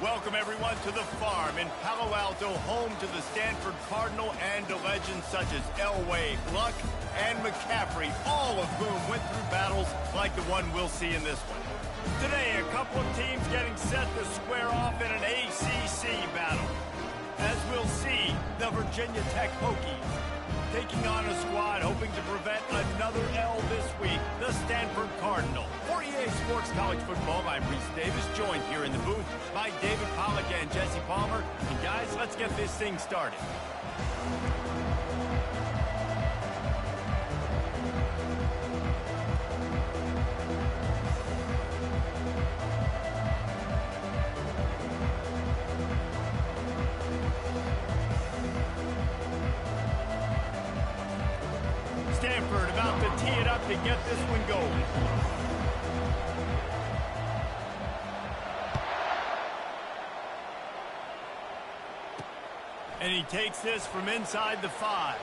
Welcome, everyone, to the farm in Palo Alto, home to the Stanford Cardinal and to legends such as Elway, Luck, and McCaffrey, all of whom went through battles like the one we'll see in this one. Today, a couple of teams getting set to square off in an ACC battle. As we'll see, the Virginia Tech Hokies taking on a squad hoping to prevent another L this week, the Stanford Cardinal. For EA Sports College Football, I'm Reese Davis, joined here in the booth by David Pollack and Jesse Palmer. And guys, let's get this thing started. Stanford about to tee it up to get this one going. And he takes this from inside the 5.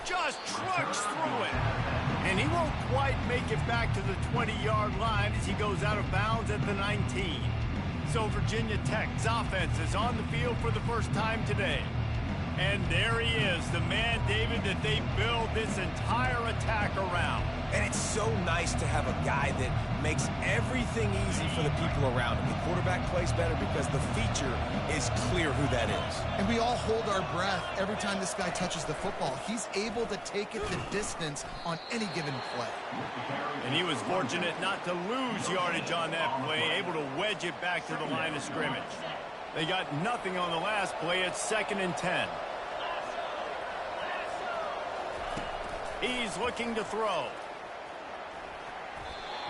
Just trucks through it. And he won't quite make it back to the 20-yard line as he goes out of bounds at the 19. So Virginia Tech's offense is on the field for the first time today. And there he is, the man, David, that they build this entire attack around. And it's so nice to have a guy that makes everything easy for the people around him. The quarterback plays better because the feature is clear who that is. And we all hold our breath every time this guy touches the football. He's able to take it the distance on any given play. And he was fortunate not to lose yardage on that play, able to wedge it back to the line of scrimmage. They got nothing on the last play. It's 2nd and 10. He's looking to throw.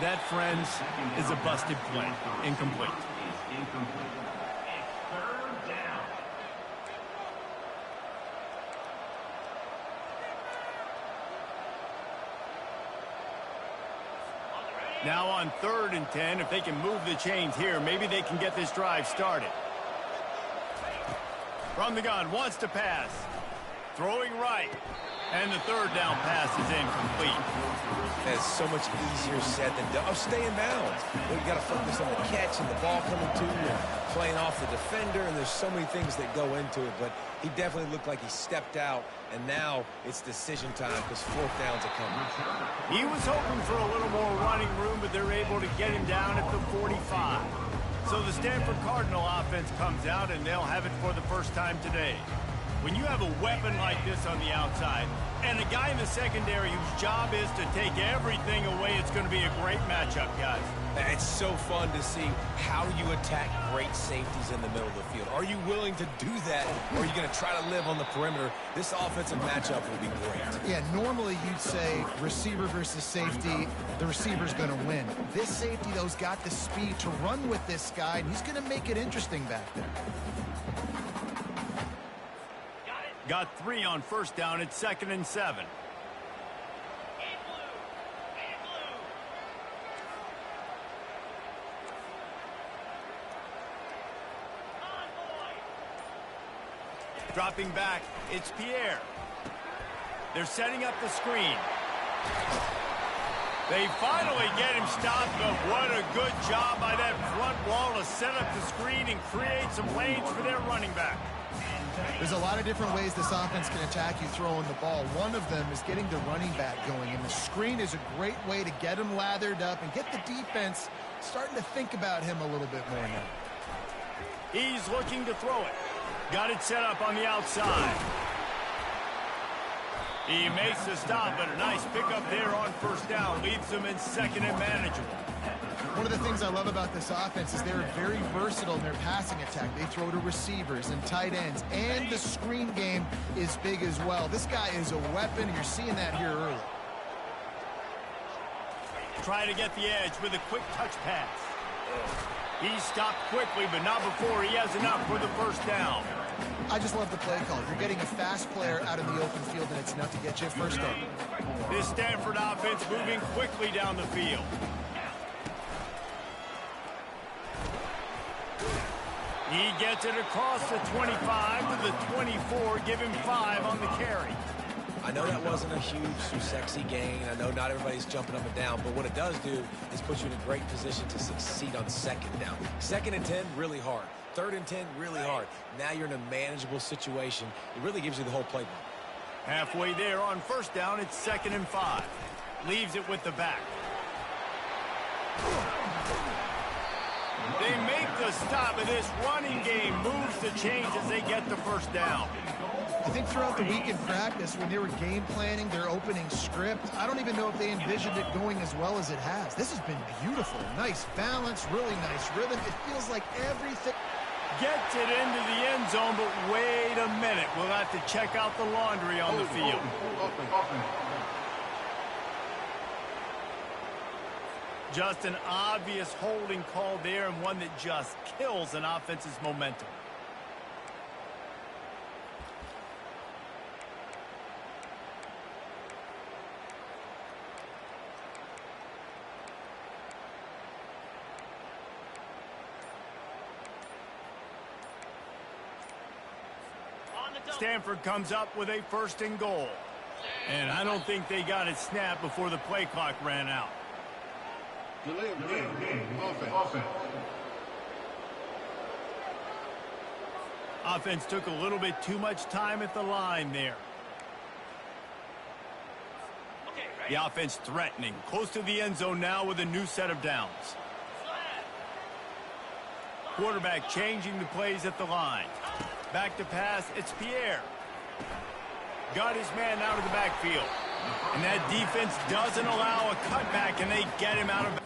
That, friends, is a busted play. Incomplete. Now on 3rd and 10, if they can move the chains here, maybe they can get this drive started. From the gun, wants to pass. Throwing right. And the 3rd down pass is incomplete. That's so much easier said than done. Oh, stay in bounds. Well, you got to focus on the catch and the ball coming to you and playing off the defender, and there's so many things that go into it. But he definitely looked like he stepped out, and now it's decision time because 4th downs are coming. He was hoping for a little more running room, but they're able to get him down at the 45. So the Stanford Cardinal offense comes out, and they'll have it for the first time today. When you have a weapon like this on the outside and a guy in the secondary whose job is to take everything away, it's going to be a great matchup, guys. It's so fun to see how you attack great safeties in the middle of the field. Are you willing to do that, or are you going to try to live on the perimeter? This offensive matchup will be great. Yeah, normally you'd say receiver versus safety, the receiver's going to win. This safety, though, has got the speed to run with this guy, and he's going to make it interesting back there. Got 3 on 1st down. It's 2nd and 7. Dropping back, it's Pierre. They're setting up the screen. They finally get him stopped, but what a good job by that front wall to set up the screen and create some lanes for their running back. There's a lot of different ways this offense can attack you throwing the ball. One of them is getting the running back going, and the screen is a great way to get him lathered up and get the defense starting to think about him a little bit more now. He's looking to throw it. Got it set up on the outside. He makes the stop, but a nice pickup there on 1st down. Leaves them in 2nd and manageable. One of the things I love about this offense is they're very versatile in their passing attack. They throw to receivers and tight ends, and the screen game is big as well. This guy is a weapon, and you're seeing that here early. Try to get the edge with a quick touch pass. He stopped quickly, but not before he has enough for the 1st down. I just love the play call. You're getting a fast player out in the open field, and it's enough to get you a 1st down. This Stanford offense moving quickly down the field. He gets it across the 25 to the 24, give him 5 on the carry. I know that wasn't a huge, sexy gain. I know not everybody's jumping up and down, but what it does do is put you in a great position to succeed on second down. 2nd and 10, really hard. 3rd and 10, really hard. Now you're in a manageable situation. It really gives you the whole playbook. Halfway there on 1st down, it's 2nd and 5. Leaves it with the back. They make the stop, and this running game moves the chains as they get the 1st down. I think throughout the week in practice, when they were game planning their opening script, I don't even know if they envisioned it going as well as it has. This has been beautiful. Nice balance, really nice rhythm. It feels like everything Gets it into the end zone, but wait a minute. We'll have to check out the laundry on the field. Just an obvious holding call there, and one that just kills an offense's momentum. Stanford comes up with a 1st and goal. And I don't think they got it snapped before the play clock ran out. Offense took a little bit too much time at the line there. The offense threatening, close to the end zone now with a new set of downs. Quarterback changing the plays at the line. Back to pass, it's Pierre. Got his man out of the backfield. And that defense doesn't allow a cutback, and they get him out of.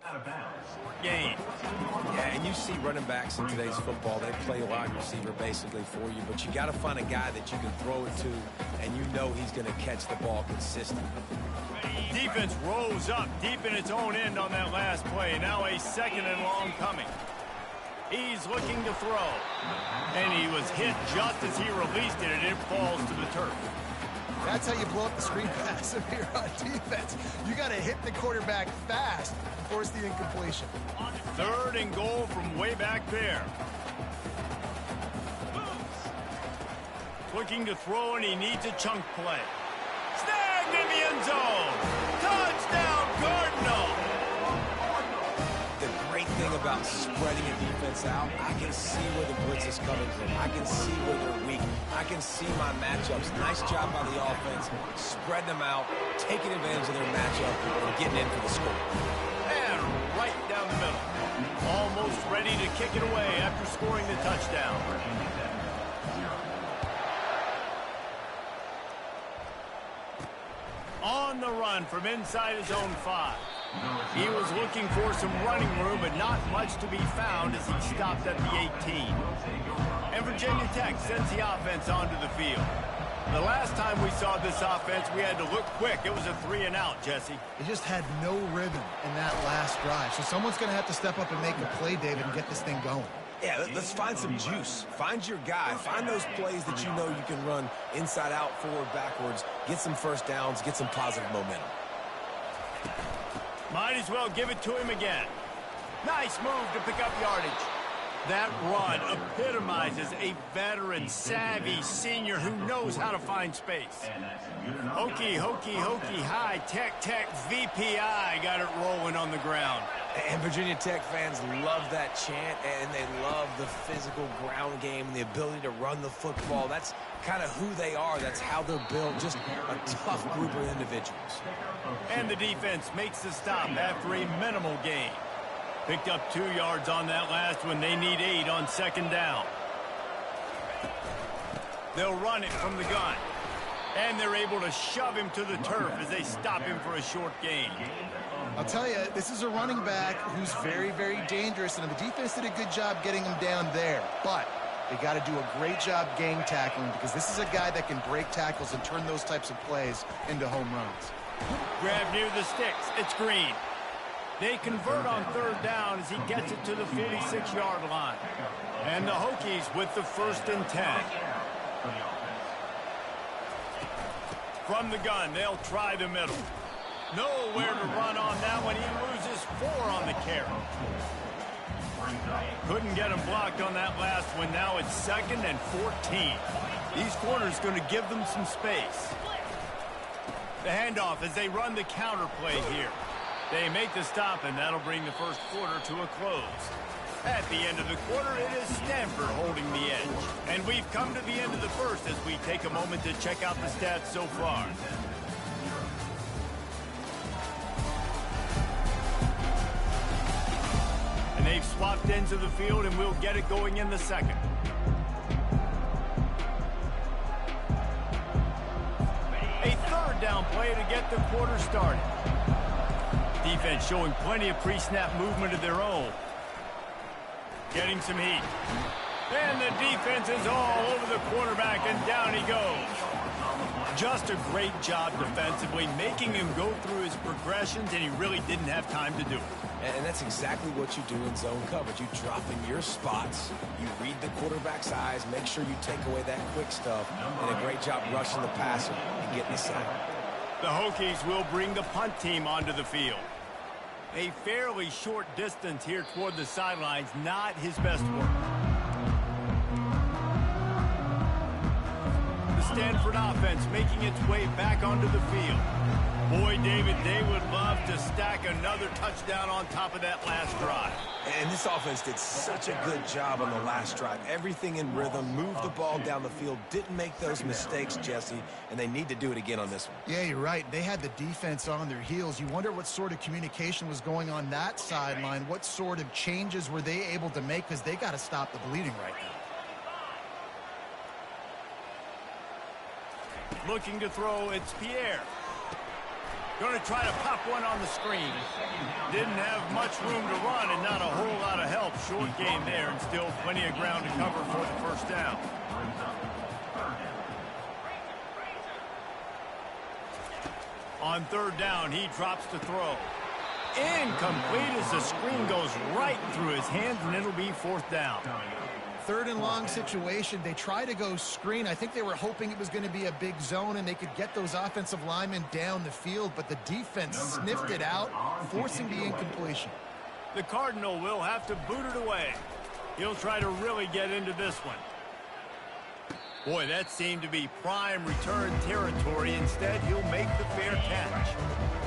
Out of bounds. Short game. Yeah, and you see running backs in today's football, they play wide receiver basically for you, but you got to find a guy that you can throw it to, and you know he's going to catch the ball consistently. Defense rose up deep in its own end on that last play. Now a 2nd and long coming. He's looking to throw. And he was hit just as he released it, and it falls to the turf. That's how you blow up the screen pass if you're on defense. You got to hit the quarterback fast and force the incompletion. 3rd and goal from way back there. Looking to throw, and he needs a chunk play. Snagged in the end zone. Touchdown, Cardinal. The great thing about spreading a defense out, I can see where the blitz is coming from. I can see where they're weak. I can see my matchups. Nice job by the offense, spreading them out, taking advantage of their matchup, and getting in for the score. And right down the middle. Almost ready to kick it away after scoring the touchdown. On the run from inside his own 5. He was looking for some running room, but not much to be found as he stopped at the 18. And Virginia Tech sends the offense onto the field. The last time we saw this offense, we had to look quick. It was a 3-and-out, Jesse. They just had no rhythm in that last drive. So someone's going to have to step up and make a play, David, and get this thing going. Yeah, let's find some juice. Find your guy. Find those plays that you know you can run inside out, forward, backwards. Get some 1st downs. Get some positive momentum. Might as well give it to him again. Nice move to pick up yardage. That run epitomizes a veteran, savvy senior who knows how to find space. Hokey, hokey, hokey, high, tech, VPI got it rolling on the ground. And Virginia Tech fans love that chant, and they love the physical ground game and the ability to run the football. That's kind of who they are. That's how they're built, just a tough group of individuals. And the defense makes the stop after a minimal gain. Picked up 2 yards on that last one. They need 8 on second down. They'll run it from the gun. And they're able to shove him to the turf as they stop him for a short gain. I'll tell you, this is a running back who's very, very dangerous, and the defense did a good job getting him down there. But they got to do a great job gang tackling, because this is a guy that can break tackles and turn those types of plays into home runs. Grab near the sticks. It's Green. They convert on third down as he gets it to the 56-yard line. And the Hokies with the 1st and 10. From the gun, they'll try the middle. Nowhere to run on that one. He loses 4 on the carry. Couldn't get him blocked on that last one. Now it's 2nd and 14. These corners going to give them some space. The handoff as they run the counter play here. They make the stop, and that'll bring the first quarter to a close. At the end of the quarter, it is Stanford holding the edge. And we've come to the end of the first as we take a moment to check out the stats so far. And they've swapped ends of the field, and we'll get it going in the second. A third down play to get the quarter started. Defense showing plenty of pre-snap movement of their own. Getting some heat. And the defense is all over the quarterback, and down he goes. Just a great job defensively, making him go through his progressions, and he really didn't have time to do it. And that's exactly what you do in zone coverage. You drop in your spots, you read the quarterback's eyes, make sure you take away that quick stuff, and a great job rushing the passer and getting the sack. The Hokies will bring the punt team onto the field. A fairly short distance here toward the sidelines, not his best work. The Stanford offense making its way back onto the field. Boy, David, they would love to stack another touchdown on top of that last drive. And this offense did such a good job on the last drive. Everything in rhythm, moved the ball down the field, didn't make those mistakes, Jesse, and they need to do it again on this one. Yeah, you're right. They had the defense on their heels. You wonder what sort of communication was going on that sideline. What sort of changes were they able to make, because they got to stop the bleeding right now. Looking to throw, it's Pierre. Going to try to pop one on the screen. Didn't have much room to run and not a whole lot of help. Short game there, and still plenty of ground to cover for the first down. On third down, he drops to throw. Incomplete as the screen goes right through his hands, and it'll be 4th down. 3rd and long situation. They try to go screen. I think they were hoping it was going to be a big zone and they could get those offensive linemen down the field, but the defense sniffed it out, forcing the incompletion. The Cardinal will have to boot it away. He'll try to really get into this one. Boy, that seemed to be prime return territory. Instead, he'll make the fair catch.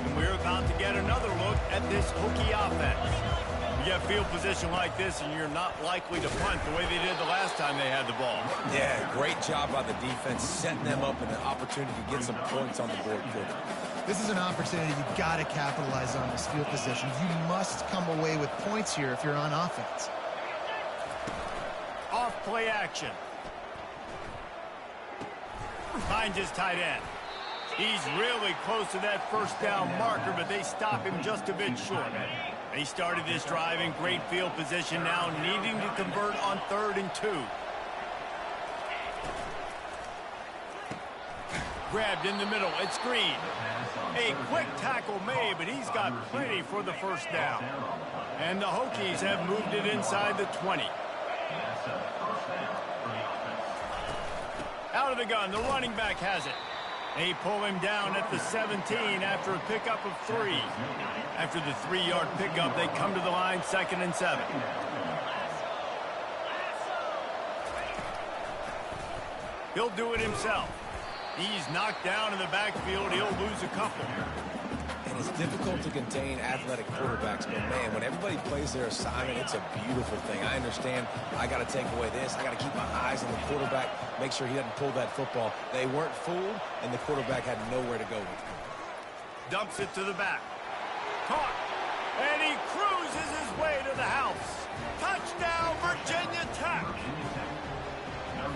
And we're about to get another look at this Hokie offense. You get field position like this, and you're not likely to punt the way they did the last time they had the ball. Yeah, great job by the defense, setting them up with an opportunity to get some points on the board quickly. This is an opportunity you've got to capitalize on this field position. You must come away with points here if you're on offense. Off play action. Finds his tight end. He's really close to that first down marker, but they stop him just a bit short. They started this drive in great field position, now needing to convert on 3rd and 2. Grabbed in the middle, it's Green. A quick tackle made, but he's got plenty for the first down. And the Hokies have moved it inside the 20. Out of the gun, the running back has it. They pull him down at the 17 after a pickup of 3. After the 3-yard pickup, they come to the line, 2nd and 7. He'll do it himself. He's knocked down in the backfield. He'll lose a couple. And it's difficult to contain athletic quarterbacks, but man, when everybody plays their assignment, it's a beautiful thing. I understand I got to take away this. I got to keep my eyes on the quarterback, make sure he doesn't pull that football. They weren't fooled, and the quarterback had nowhere to go with it. Dumps it to the back. Caught. And he cruises his way to the house. Touchdown, Virginia Tech.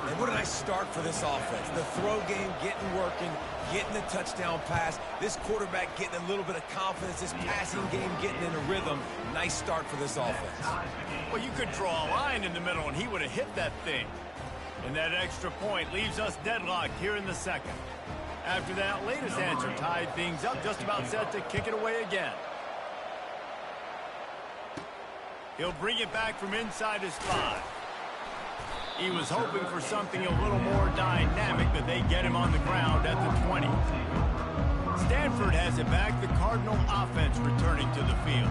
And what a nice start for this offense. The throw game getting working, getting the touchdown pass. This quarterback getting a little bit of confidence. This passing game getting in a rhythm. Nice start for this offense. Well, you could draw a line in the middle, and he would have hit that thing. And that extra point leaves us deadlocked here in the second. After that latest answer tied things up, just about set to kick it away again. He'll bring it back from inside his 5. He was hoping for something a little more dynamic, but they get him on the ground at the 20. Stanford has it back, the Cardinal offense returning to the field.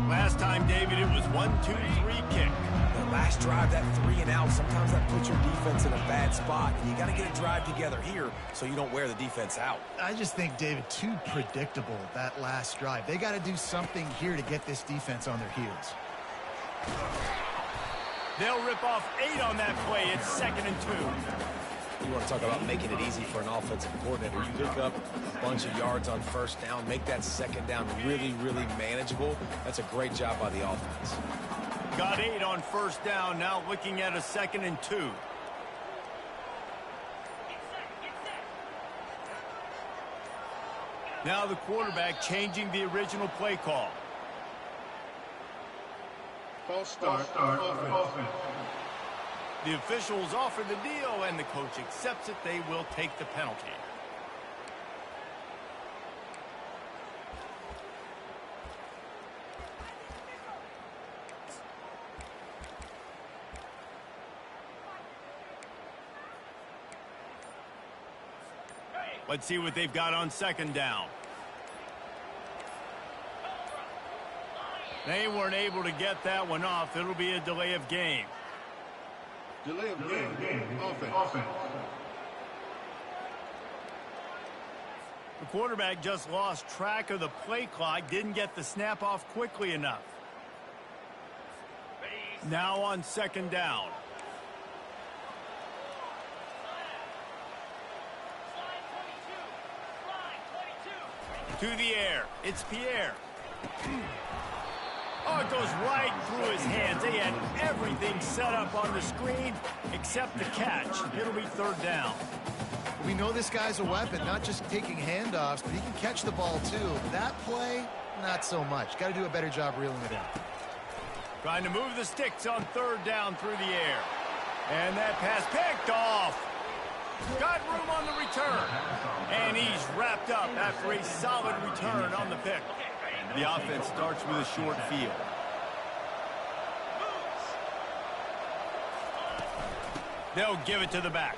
Last time, David, it was 1-2-3 kick. The last drive, that 3 and out, sometimes that puts your defense in a bad spot. And you got to get a drive together here so you don't wear the defense out. I just think, David, too predictable, that last drive. They got to do something here to get this defense on their heels. They'll rip off 8 on that play. It's 2nd and 2. You want to talk about making it easy for an offensive coordinator. You pick up a bunch of yards on first down, make that second down really, really manageable. That's a great job by the offense. Got 8 on first down, now looking at a 2nd and 2. Now the quarterback changing the original play call. False start. Offense. The officials offer the deal, and the coach accepts it. They will take the penalty. Let's see what they've got on second down. They weren't able to get that one off. It'll be a delay of game. Delay of game. Offense. The quarterback just lost track of the play clock, didn't get the snap off quickly enough. Now on second down. To the air. It's Pierre. Oh, it goes right through his hands. They had everything set up on the screen except the catch. It'll be third down. We know this guy's a weapon, not just taking handoffs, but he can catch the ball too. That play, not so much. Got to do a better job reeling it in. Trying to move the sticks on third down through the air. And that pass picked off. Got room on the return. And he's wrapped up after a solid return on the pick. The offense starts with a short field. They'll give it to the back.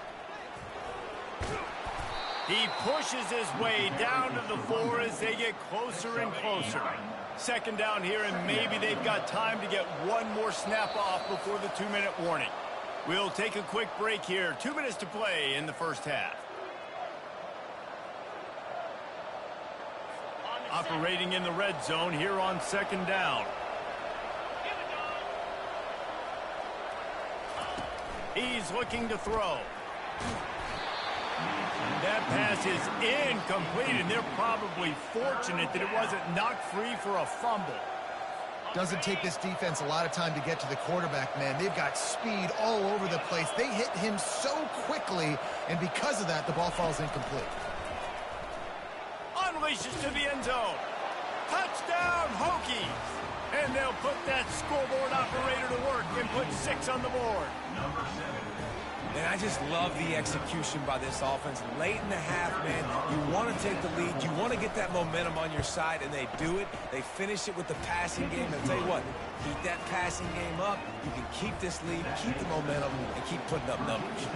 He pushes his way down to the 4 as they get closer and closer. Second down here, and maybe they've got time to get one more snap off before the 2-minute warning. We'll take a quick break here. 2 minutes to play in the first half. Operating in the red zone here on second down. He's looking to throw. That pass is incomplete, and they're probably fortunate that it wasn't knocked free for a fumble. Doesn't take this defense a lot of time to get to the quarterback, man. They've got speed all over the place. They hit him so quickly, and because of that, the ball falls incomplete. Unleashes to the end zone. Touchdown, Hokies. And they'll put that scoreboard operator to work and put 6 on the board. And I just love the execution by this offense. Late in the half, man, you want to take the lead. You want to get that momentum on your side, and they do it. They finish it with the passing game. I'll tell you what, keep that passing game up. You can keep this lead, keep the momentum, and keep putting up numbers.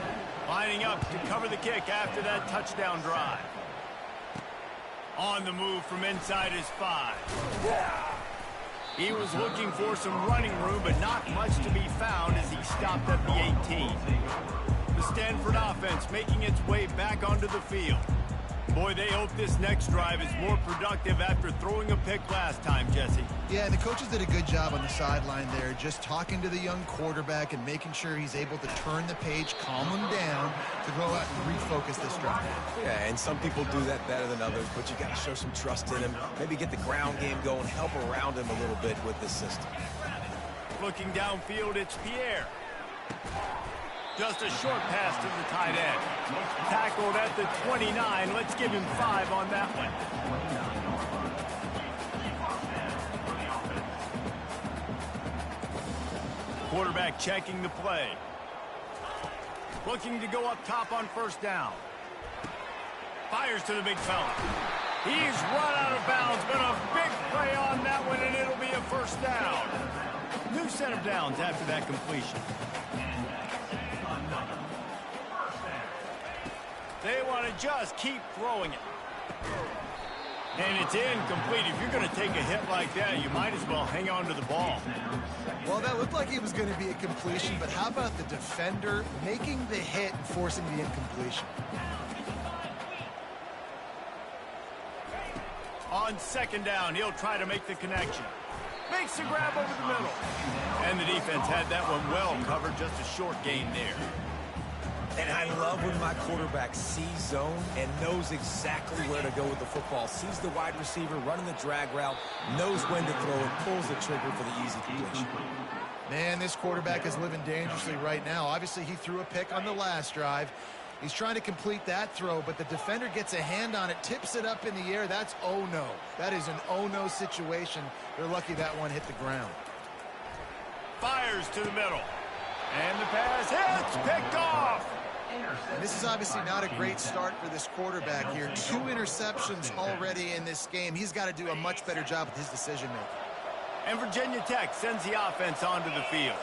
Lining up to cover the kick after that touchdown drive. On the move from inside his 5. He was looking for some running room, but not much to be found as he stopped at the 18. The Stanford offense making its way back onto the field. Boy, they hope this next drive is more productive after throwing a pick last time, Jesse. Yeah, and the coaches did a good job on the sideline there, just talking to the young quarterback and making sure he's able to turn the page, calm him down to go out and refocus this drive. Yeah, and some people do that better than others, but you got to show some trust in him. Maybe get the ground game going, help around him a little bit with this system. Looking downfield, it's Pierre. Just a short pass to the tight end. Tackled at the 29. Let's give him 5 on that one. Quarterback checking the play. Looking to go up top on first down. Fires to the big fella. He's run out of bounds, but a big play on that one, and it'll be a first down. New set of downs after that completion. They want to just keep throwing it. And it's incomplete. If you're going to take a hit like that, you might as well hang on to the ball. Well, that looked like it was going to be a completion, but how about the defender making the hit and forcing the incompletion? On second down, he'll try to make the connection. Makes the grab over the middle. And the defense had that one well covered, just a short gain there. And I love when my quarterback sees zone and knows exactly where to go with the football. Sees the wide receiver running the drag route, knows when to throw it, pulls the trigger for the easy completion. Man, this quarterback is living dangerously right now. Obviously, he threw a pick on the last drive. He's trying to complete that throw, but the defender gets a hand on it, tips it up in the air. That's oh no. That is an oh no situation. They're lucky that one hit the ground. Fires to the middle. And the pass hits, picked off. And this is obviously not a great start for this quarterback here. 2 interceptions already in this game. He's got to do a much better job with his decision-making. And Virginia Tech sends the offense onto the field.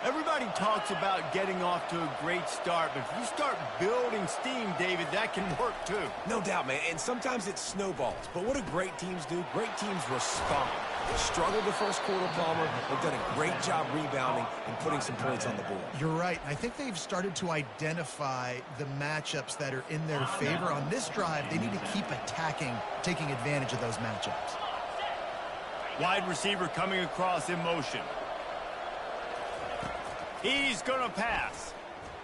Everybody talks about getting off to a great start, but if you start building steam, David, that can work too. No doubt, man, and sometimes it snowballs. But what do great teams do? Great teams respond. They struggled the first quarter, Palmer. They've done a great job rebounding and putting some points on the board. You're right. I think they've started to identify the matchups that are in their favor. On this drive, they need to keep attacking, taking advantage of those matchups. Wide receiver coming across in motion. He's going to pass.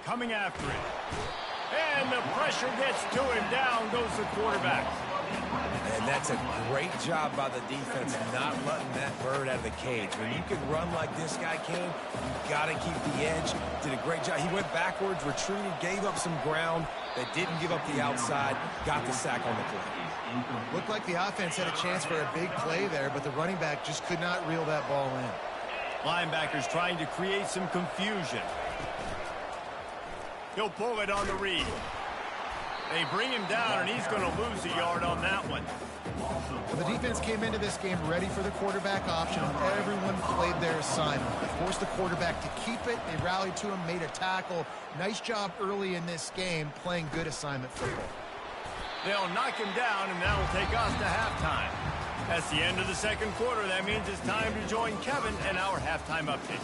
Coming after it. And the pressure gets to him. Down goes the quarterback. And that's a great job by the defense not letting that bird out of the cage. When you can run like this guy can, you got to keep the edge. Did a great job. He went backwards, retreated, gave up some ground. They didn't give up the outside. Got the sack on the play. Looked like the offense had a chance for a big play there, but the running back just could not reel that ball in. Linebackers trying to create some confusion. He'll pull it on the read. They bring him down, and he's going to lose a yard on that one. Well, the defense came into this game ready for the quarterback option. Everyone played their assignment. They forced the quarterback to keep it. They rallied to him, made a tackle. Nice job early in this game playing good assignment football. They'll knock him down, and that will take us to halftime. That's the end of the second quarter. That means it's time to join Kevin and our halftime update.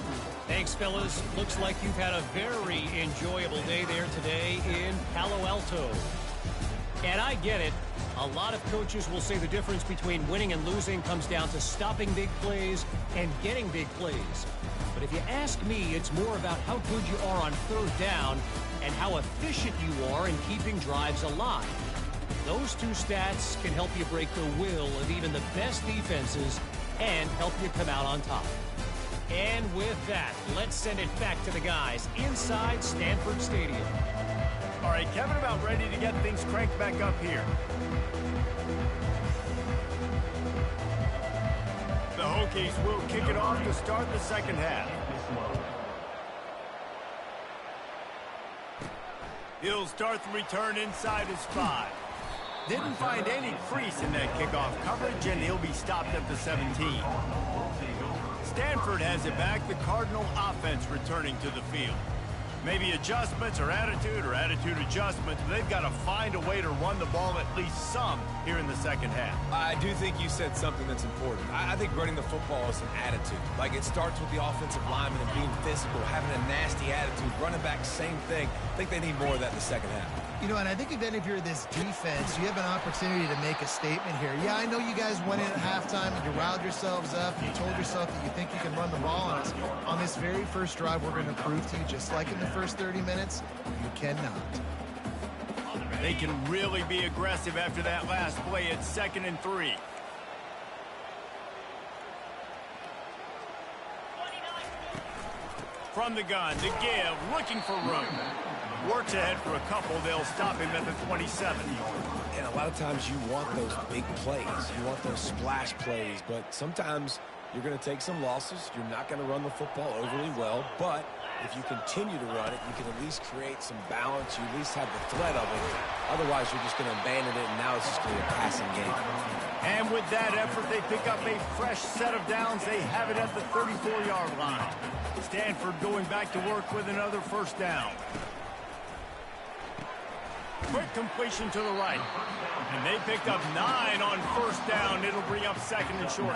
Thanks, fellas. Looks like you've had a very enjoyable day there today in Palo Alto. And I get it. A lot of coaches will say the difference between winning and losing comes down to stopping big plays and getting big plays. But if you ask me, it's more about how good you are on third down and how efficient you are in keeping drives alive. Those two stats can help you break the will of even the best defenses and help you come out on top. And with that, let's send it back to the guys inside Stanford Stadium. All right, Kevin, about ready to get things cranked back up here. The Hokies will kick it off to start the second half. He'll start the return inside his 5. Didn't find any crease in that kickoff coverage, and he'll be stopped at the 17. Stanford has it back. The Cardinal offense returning to the field. Maybe adjustments or attitude adjustments. They've got to find a way to run the ball at least some here in the second half. I do think you said something that's important. I think running the football is an attitude. Like, it starts with the offensive lineman and being physical, having a nasty attitude. Running back, same thing. I think they need more of that in the second half. You know, and I think if you're this defense, you have an opportunity to make a statement here. Yeah, I know you guys went in at halftime and you riled yourselves up. You told yourself that you think you can run the ball on us. On this very first drive, we're going to prove to you, just like in the first 30 minutes, you cannot. They can really be aggressive after that last play. It's 2nd and 3. From the gun, to give, looking for room. Works ahead for a couple. They'll stop him at the 27. And a lot of times you want those big plays. You want those splash plays. But sometimes you're going to take some losses. You're not going to run the football overly well. But if you continue to run it, you can at least create some balance. You at least have the threat of it. Otherwise, you're just going to abandon it, and now it's just going to be a passing game. And with that effort, they pick up a fresh set of downs. They have it at the 34-yard line. Stanford going back to work with another first down. Quick completion to the right. And they picked up 9 on first down. It'll bring up 2nd and short.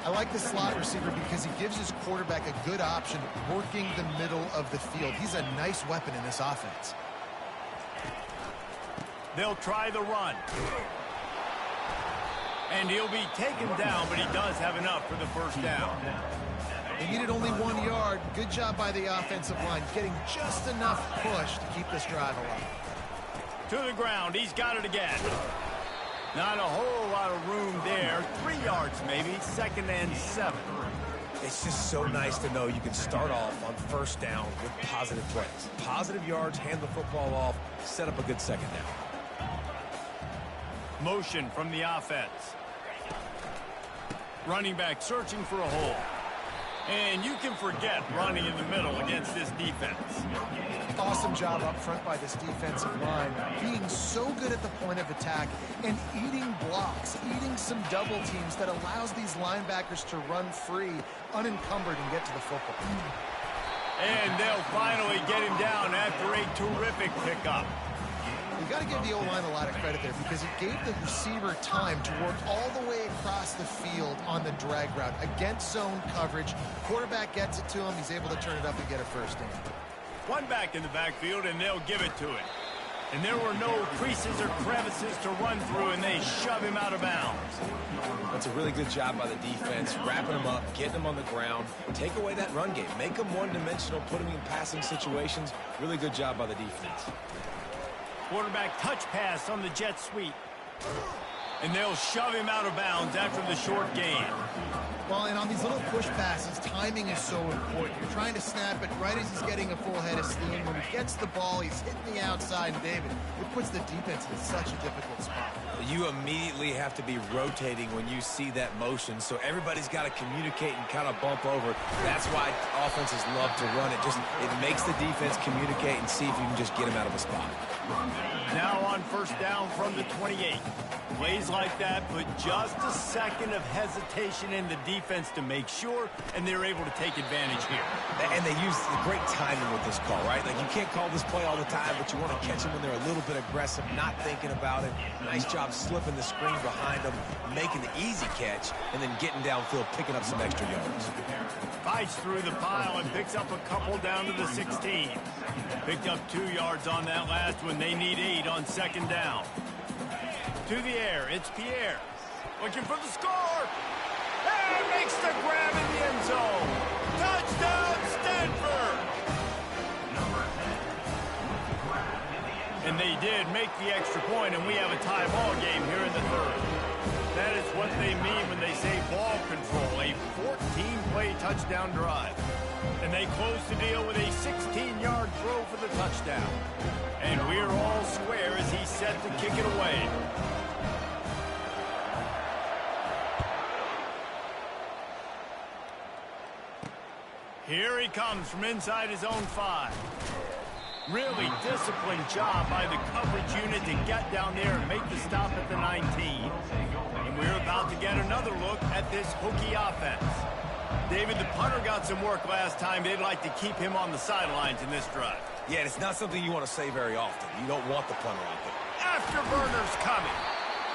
I like the slot receiver because he gives his quarterback a good option working the middle of the field. He's a nice weapon in this offense. They'll try the run. And he'll be taken down, but he does have enough for the first down. They needed only 1 yard. Good job by the offensive line, getting just enough push to keep this drive alive. To the ground, he's got it again. Not a whole lot of room there. 3 yards maybe, 2nd and 7. It's just so nice to know you can start off on first down with positive plays. Positive yards, hand the football off, set up a good second down. Motion from the offense. Running back searching for a hole. And you can forget running in the middle against this defense. Awesome job up front by this defensive line, being so good at the point of attack and eating blocks, eating some double teams that allows these linebackers to run free, unencumbered, and get to the football. And they'll finally get him down after a terrific pickup. You got to give the O-line a lot of credit there because it gave the receiver time to work all the way across the field on the drag route against zone coverage. Quarterback gets it to him. He's able to turn it up and get a first down. One back in the backfield, and they'll give it to him. And there were no creases or crevices to run through, and they shove him out of bounds. That's a really good job by the defense, wrapping him up, getting him on the ground. Take away that run game. Make him one-dimensional, put him in passing situations. Really good job by the defense. Quarterback touch pass on the jet sweep. And they'll shove him out of bounds after the short gain. Well, and on these little push passes, timing is so important. You're trying to snap it right as he's getting a full head of steam. When he gets the ball, he's hitting the outside, and David, it puts the defense in such a difficult spot. You immediately have to be rotating when you see that motion, so everybody's got to communicate and kind of bump over. That's why offenses love to run it. It makes the defense communicate and see if you can just get him out of a spot. Now on first down from the 28. Plays like that put just a second of hesitation in the defense to make sure, and they're able to take advantage here. And they use great timing with this call, right? Like, you can't call this play all the time, but you want to catch them when they're a little bit aggressive, not thinking about it. Nice job slipping the screen behind them, making the easy catch, and then getting downfield, picking up some extra yards. Fights through the pile and picks up a couple down to the 16. Picked up 2 yards on that last one. They need 8 on second down. To the air, it's Pierre. Looking for the score. And makes the grab in the end zone. Touchdown, Stanford! And they did make the extra point, and we have a tie ball game here in the third. That is what they mean when they say ball control, a 14-play touchdown drive. And they close the deal with a 16-yard throw for the touchdown. And we're all square as he's set to kick it away. Here he comes from inside his own 5. Really disciplined job by the coverage unit to get down there and make the stop at the 19. And we're about to get another look at this Hokie offense. David, the punter got some work last time. They'd like to keep him on the sidelines in this drive. Yeah, it's not something you want to say very often. You don't want the punter out there. Afterburner's coming.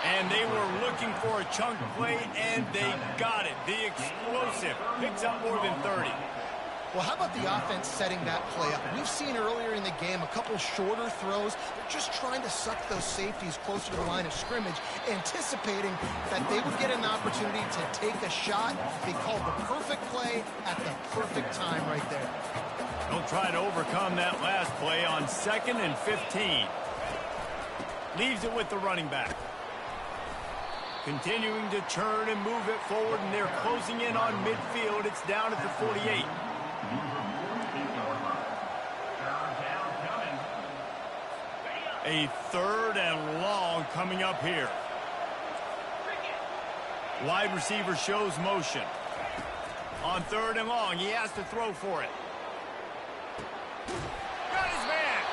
And they were looking for a chunk play, and they got it. The explosive picks up more than 30. Well, how about the offense setting that play up? We've seen earlier in the game a couple shorter throws. They're just trying to suck those safeties closer to the line of scrimmage, anticipating that they would get an opportunity to take a shot. They called the perfect play at the perfect time right there. They'll try to overcome that last play on 2nd and 15. Leaves it with the running back. Continuing to churn and move it forward, and they're closing in on midfield. It's down at the 48. A 3rd and long coming up here. Wide receiver shows motion. On 3rd and long, he has to throw for it. Got his man.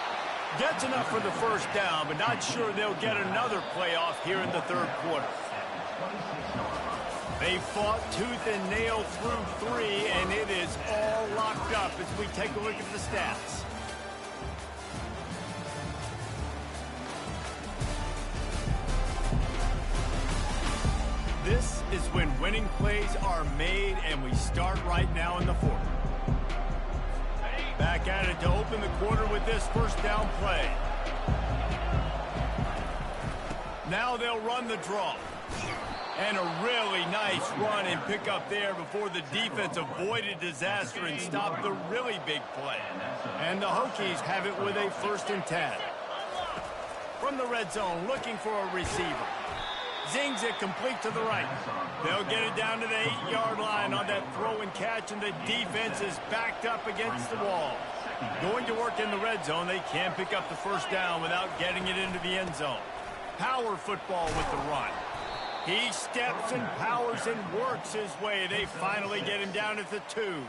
Gets enough for the first down, but not sure they'll get another playoff here in the 3rd quarter. They fought tooth and nail through 3, and it is all locked up as we take a look at the stats. This is when winning plays are made, and we start right now in the 4th. Back at it to open the quarter with this first down play. Now they'll run the draw. And a really nice run and pick up there before the defense avoided disaster and stopped the really big play. And the Hokies have it with a 1st and 10. From the red zone, looking for a receiver. Zings it complete to the right. They'll get it down to the 8-yard line on that throw and catch, and the defense is backed up against the wall. Going to work in the red zone, they can pick up the first down without getting it into the end zone. Power football with the run. He steps and powers and works his way. They finally get him down at the 2.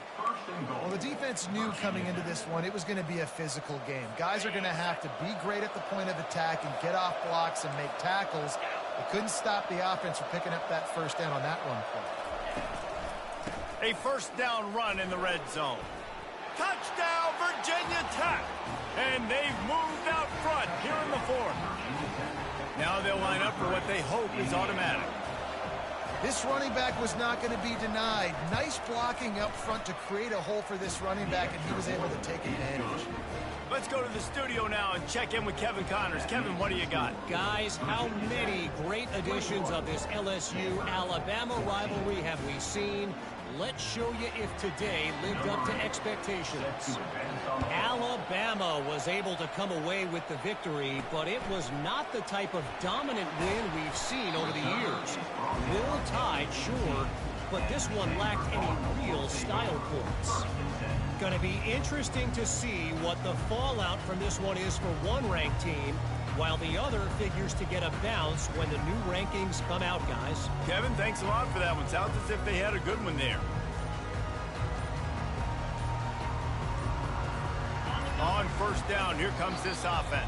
Well, the defense knew coming into this one it was going to be a physical game. Guys are going to have to be great at the point of attack and get off blocks and make tackles. They couldn't stop the offense from picking up that first down on that run play. A first down run in the red zone. Touchdown, Virginia Tech. And they've moved out front here in the 4th. Now they'll line up for what they hope is automatic. This running back was not going to be denied. Nice blocking up front to create a hole for this running back, and he was able to take advantage. Let's go to the studio now and check in with Kevin Connors. Kevin, what do you got? Guys, how many great editions of this LSU-Alabama rivalry have we seen? Let's show you if today lived up to expectations. Alabama was able to come away with the victory, but it was not the type of dominant win we've seen over the years. Well tied, sure, but this one lacked any real style points. Going to be interesting to see what the fallout from this one is for one ranked team, while the other figures to get a bounce when the new rankings come out, guys. Kevin, thanks a lot for that one. Sounds as if they had a good one there. On first down, here comes this offense.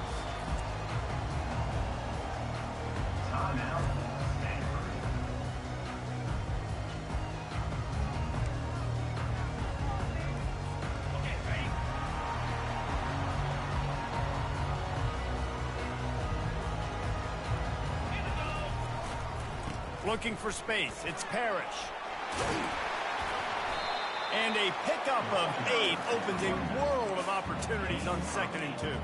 Looking for space. It's Parrish. And a pickup of 8 opens a world of opportunities on 2nd and 2.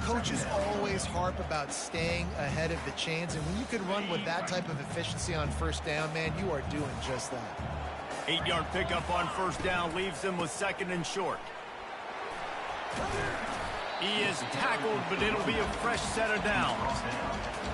Coaches always harp about staying ahead of the chains, and when you can run with that type of efficiency on first down, man, you are doing just that. 8-yard pickup on first down leaves them with 2nd and short. He is tackled, but it'll be a fresh set of downs.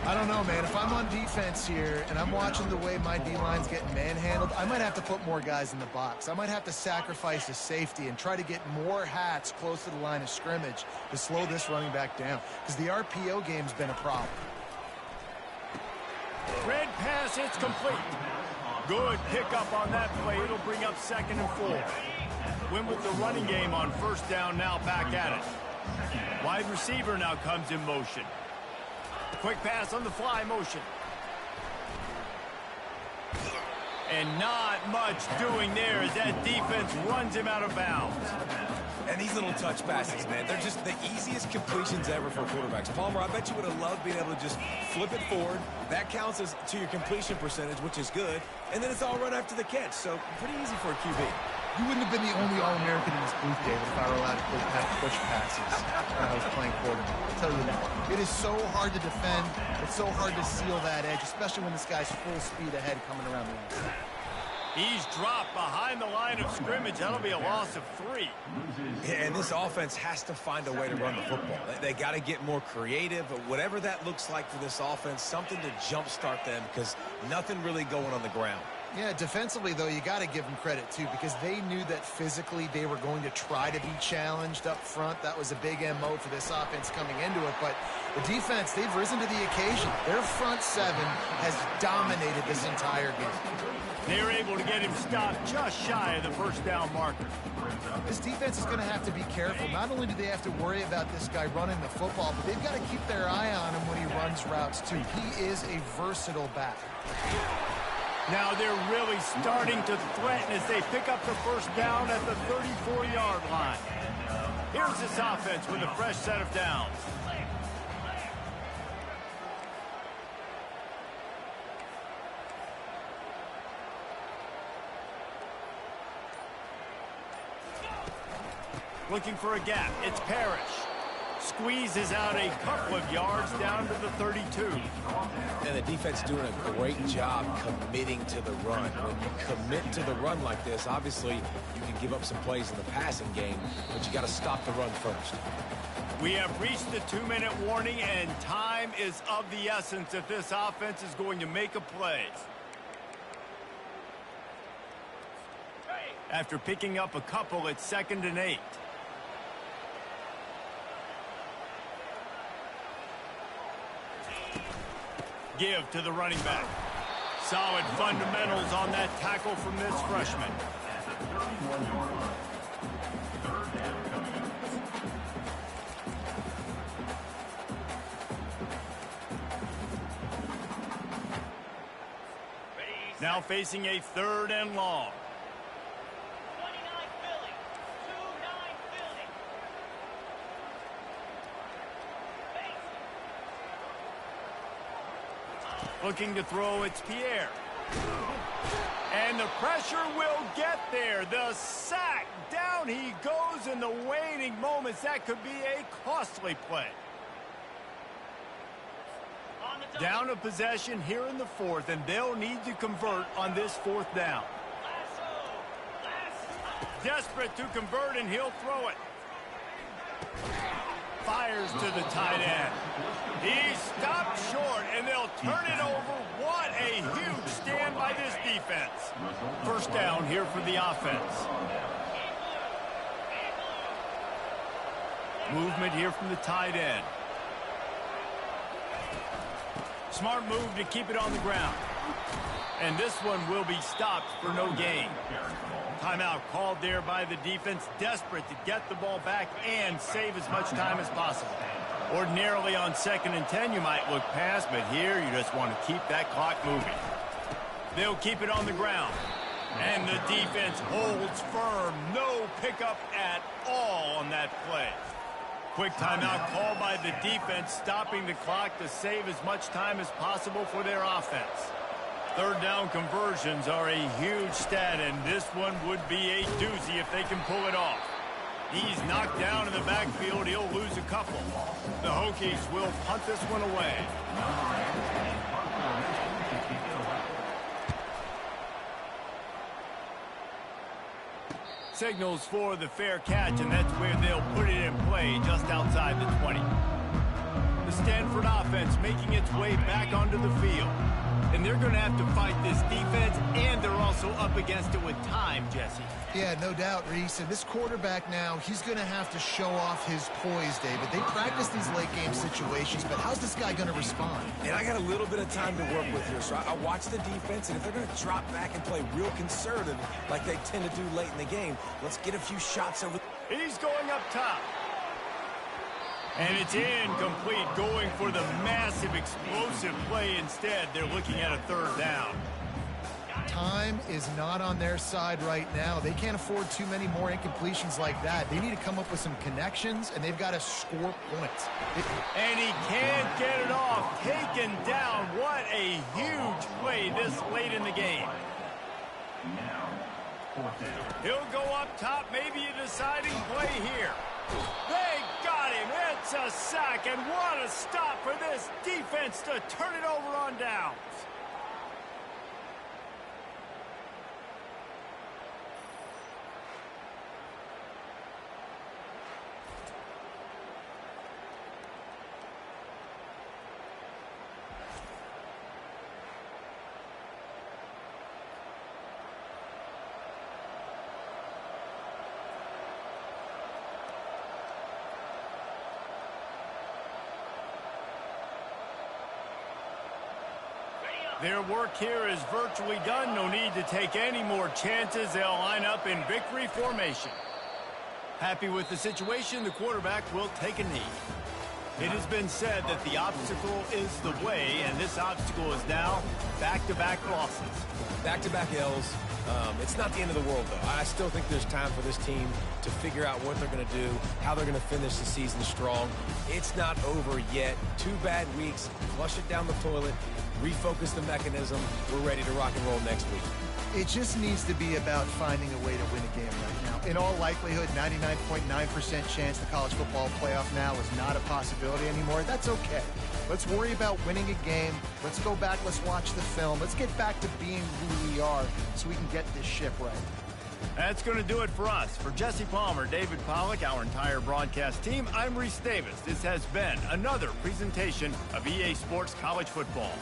I don't know, man. If I'm on defense here and I'm watching the way my D-line's getting manhandled, I might have to put more guys in the box. I might have to sacrifice a safety and try to get more hats close to the line of scrimmage to slow this running back down, because the RPO game's been a problem. Red pass, it's complete. Good pickup on that play. It'll bring up 2nd and 4. Win with the running game on first down, now back at it. Wide receiver now comes in motion. Quick pass on the fly motion. And not much doing there as that defense runs him out of bounds. And these little touch passes, man, they're just the easiest completions ever for quarterbacks. Palmer, I bet you would have loved being able to just flip it forward. That counts as to your completion percentage, which is good. And then it's all run after the catch, so pretty easy for a QB. You wouldn't have been the only All-American in this booth, David, if I were allowed to push passes when I was playing quarterback. I'll tell you that. It is so hard to defend. It's so hard to seal that edge, especially when this guy's full speed ahead coming around the outside. He's dropped behind the line of scrimmage. That'll be a loss of 3. Yeah, and this offense has to find a way to run the football. They got to get more creative, but whatever that looks like for this offense, something to jumpstart them because nothing really going on the ground. Yeah, defensively, though, you got to give them credit, too, because they knew that physically they were going to try to be challenged up front. That was a big MO for this offense coming into it. But the defense, they've risen to the occasion. Their front seven has dominated this entire game. They're able to get him stopped just shy of the first down marker. This defense is going to have to be careful. Not only do they have to worry about this guy running the football, but they've got to keep their eye on him when he runs routes, too. He is a versatile back. Now they're really starting to threaten as they pick up the first down at the 34-yard line. Here's this offense with a fresh set of downs. Looking for a gap. It's Parrish. Squeezes out a couple of yards down to the 32. And the defense doing a great job committing to the run. When you commit to the run like this, obviously you can give up some plays in the passing game, but you got to stop the run first. We have reached the 2-minute warning, and time is of the essence if this offense is going to make a play. After picking up a couple, it's 2nd and 8. Give to the running back. Solid fundamentals on that tackle from this freshman. Now facing a 3rd and long. Looking to throw, it's Pierre. And the pressure will get there. The sack. Down he goes in the waning moments. That could be a costly play. Down a possession here in the 4th, and they'll need to convert on this 4th down. Desperate to convert, and he'll throw it. Fires to the tight end. He's stopped short, and they'll turn it over. What a huge stand by this defense. First down here for the offense. Movement here from the tight end. Smart move to keep it on the ground. And this one will be stopped for no gain. Timeout called there by the defense, desperate to get the ball back and save as much time as possible. Ordinarily on 2nd and 10, you might look past, but here you just want to keep that clock moving. They'll keep it on the ground. And the defense holds firm. No pickup at all on that play. Quick timeout called by the defense, stopping the clock to save as much time as possible for their offense. 3rd down conversions are a huge stat, and this one would be a doozy if they can pull it off. He's knocked down in the backfield. He'll lose a couple. The Hokies will punt this one away. Signals for the fair catch, and that's where they'll put it in play just outside the 20. The Stanford offense making its way back onto the field. And they're going to have to fight this defense, and they're also up against it with time, Jesse. Yeah, no doubt, Reese. And this quarterback now, he's going to have to show off his poise, David. They practice these late-game situations, but how's this guy going to respond? And I got a little bit of time to work with here, so I watch the defense, and if they're going to drop back and play real conservative like they tend to do late in the game, let's get a few shots over. He's going up top. And it's incomplete, going for the massive explosive play instead. They're looking at a 3rd down. Time is not on their side right now. They can't afford too many more incompletions like that. They need to come up with some connections, and they've got to score points. And he can't get it off. Taken down. What a huge play this late in the game. He'll go up top. Maybe a deciding play here. They got him. It's a sack. And what a stop for this defense to turn it over on downs. Their work here is virtually done. No need to take any more chances. They'll line up in victory formation. Happy with the situation, the quarterback will take a knee. It has been said that the obstacle is the way, and this obstacle is now back-to-back losses. Back-to-back L's. It's not the end of the world, though. I still think there's time for this team to figure out what they're going to do, how they're going to finish the season strong. It's not over yet. 2 bad weeks. Flush it down the toilet. Refocus the mechanism. We're ready to rock and roll next week. It just needs to be about finding a way to win a game right now. In all likelihood, 99.9% chance the college football playoff now is not a possibility anymore. That's okay. Let's worry about winning a game. Let's go back. Let's watch the film. Let's get back to being who we are so we can get this ship right. That's going to do it for us. For Jesse Palmer, David Pollack, our entire broadcast team, I'm Reese Davis. This has been another presentation of EA Sports College Football.